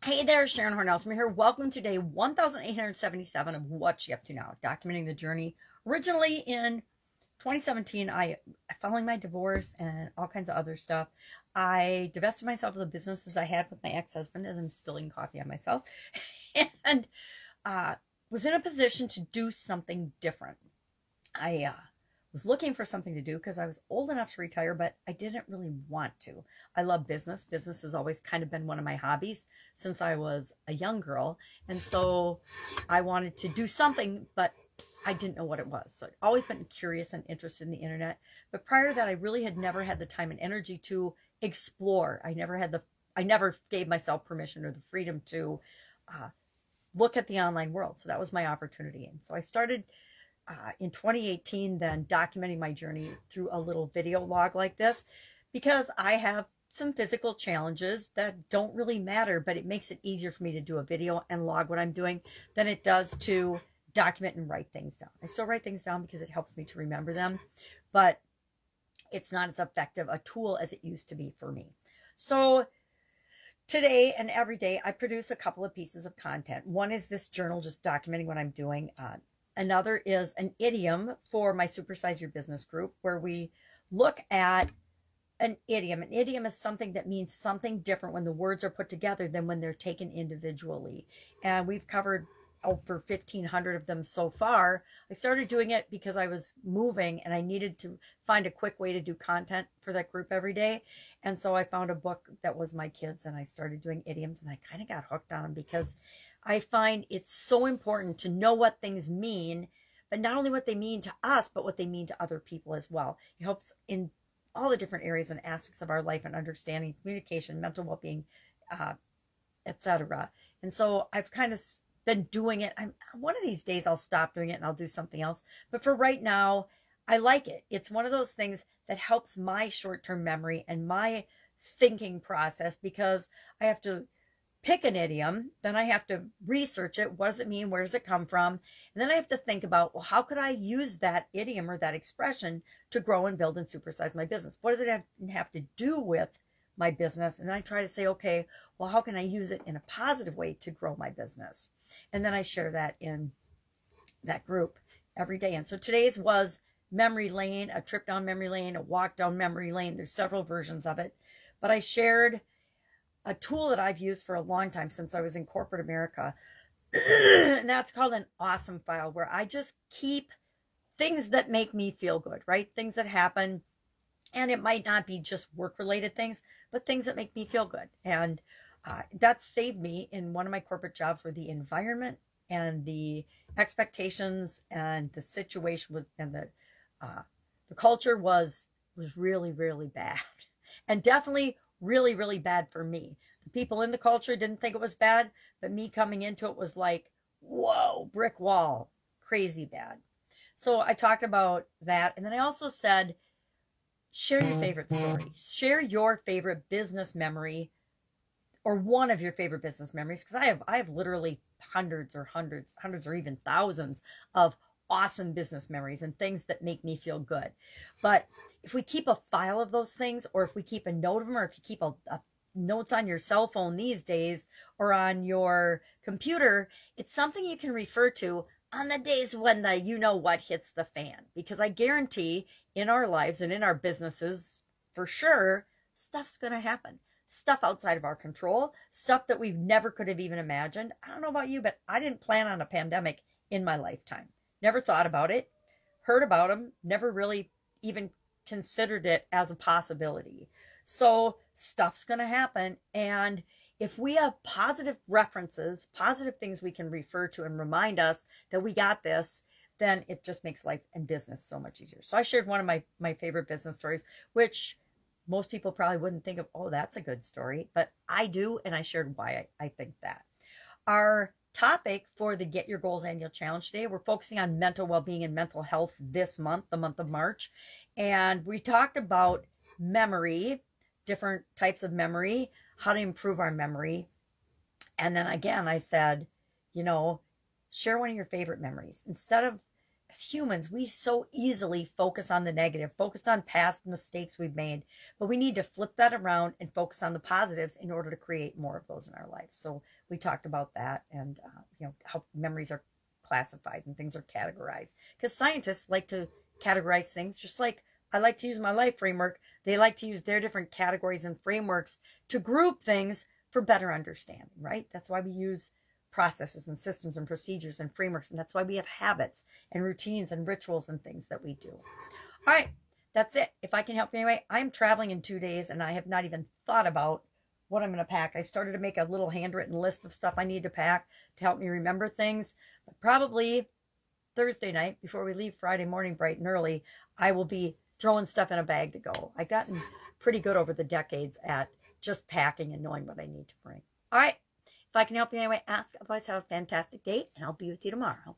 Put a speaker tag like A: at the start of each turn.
A: Hey there, Sharon Horne-Ellstrom here. Welcome to day 1877 of What You Up To Now, documenting the journey. Originally in 2017, following my divorce and all kinds of other stuff, I divested myself of the businesses I had with my ex-husband, as I'm spilling coffee on myself, and was in a position to do something different. I was looking for something to do because I was old enough to retire, but I didn't really want to. I love business. Business has always kind of been one of my hobbies since I was a young girl. And so I wanted to do something, but I didn't know what it was. So I'd always been curious and interested in the internet. But prior to that, I really had never had the time and energy to explore. I never gave myself permission or the freedom to look at the online world. So that was my opportunity. And so I started in 2018, then documenting my journey through a little video log like this, because I have some physical challenges that don't really matter, but it makes it easier for me to do a video and log what I'm doing than it does to document and write things down. I still write things down because it helps me to remember them, but it's not as effective a tool as it used to be for me. So today and every day, I produce a couple of pieces of content. One is this journal, just documenting what I'm doing. Another is an idiom for my Supersize Your Business group, where we look at an idiom. An idiom is something that means something different when the words are put together than when they're taken individually. And we've covered over 1,500 of them so far. I started doing it because I was moving and I needed to find a quick way to do content for that group every day. And so I found a book that was my kids, and I started doing idioms, and I kind of got hooked on them because I find it's so important to know what things mean, but not only what they mean to us, but what they mean to other people as well. It helps in all the different areas and aspects of our life and understanding communication, mental well-being, etc. And so I've kind of been doing it. One of these days I'll stop doing it and I'll do something else. But for right now, I like it. It's one of those things that helps my short-term memory and my thinking process, because I have to pick an idiom, then I have to research it. What does it mean? Where does it come from? And then I have to think about, well, how could I use that idiom or that expression to grow and build and supersize my business? What does it have to do with my business? And then I try to say, okay, well, how can I use it in a positive way to grow my business? And then I share that in that group every day. And so today's was memory lane, a trip down memory lane, a walk down memory lane. There's several versions of it, but I shared a tool that I've used for a long time since I was in corporate America. And that's called an awesome file, where I just keep things that make me feel good, right? Things that happen. And it might not be just work-related things, but things that make me feel good. And that saved me in one of my corporate jobs, where the environment and the expectations and the situation and the culture was really, really bad. And definitely really, really bad for me. The people in the culture didn't think it was bad, but me coming into it was like, whoa, brick wall, crazy bad. So I talked about that. And then I also said, share your favorite story. Share your favorite business memory, or one of your favorite business memories, because I have literally hundreds or even thousands of awesome business memories and things that make me feel good. But if we keep a file of those things, or if we keep a note of them, or if you keep a notes on your cell phone these days or on your computer, it's something you can refer to on the days when the you know what hits the fan. Because I guarantee in our lives and in our businesses, for sure, stuff's going to happen. Stuff outside of our control, stuff that we never could have even imagined. I don't know about you, but I didn't plan on a pandemic in my lifetime. Never thought about it, heard about them, never really even considered it as a possibility. So stuff's going to happen. And if we have positive references, positive things we can refer to and remind us that we got this, then it just makes life and business so much easier. So I shared one of my favorite business stories, which most people probably wouldn't think of, oh, that's a good story, but I do, and I shared why I think that. Our topic for the Get Your Goals Annual Challenge today, we're focusing on mental well-being and mental health this month, the month of March. And we talked about memory, different types of memory, how to improve our memory. And then again, I said, you know, share one of your favorite memories. Instead of as humans, we so easily focus on the negative, focused on past mistakes we've made, but we need to flip that around and focus on the positives in order to create more of those in our life. So we talked about that, and how memories are classified and things are categorized, because scientists like to categorize things, just like I like to use my life framework. They like to use their different categories and frameworks to group things for better understanding, right? That's why we use processes and systems and procedures and frameworks. And that's why we have habits and routines and rituals and things that we do. All right, that's it. If I can help you anyway, I'm traveling in 2 days and I have not even thought about what I'm going to pack. I started to make a little handwritten list of stuff I need to pack to help me remember things. But probably Thursday night, before we leave Friday morning bright and early, I will be throwing stuff in a bag to go. I've gotten pretty good over the decades at just packing and knowing what I need to bring. All right. If I can help you anyway, ask. Otherwise, have a fantastic day, and I'll be with you tomorrow.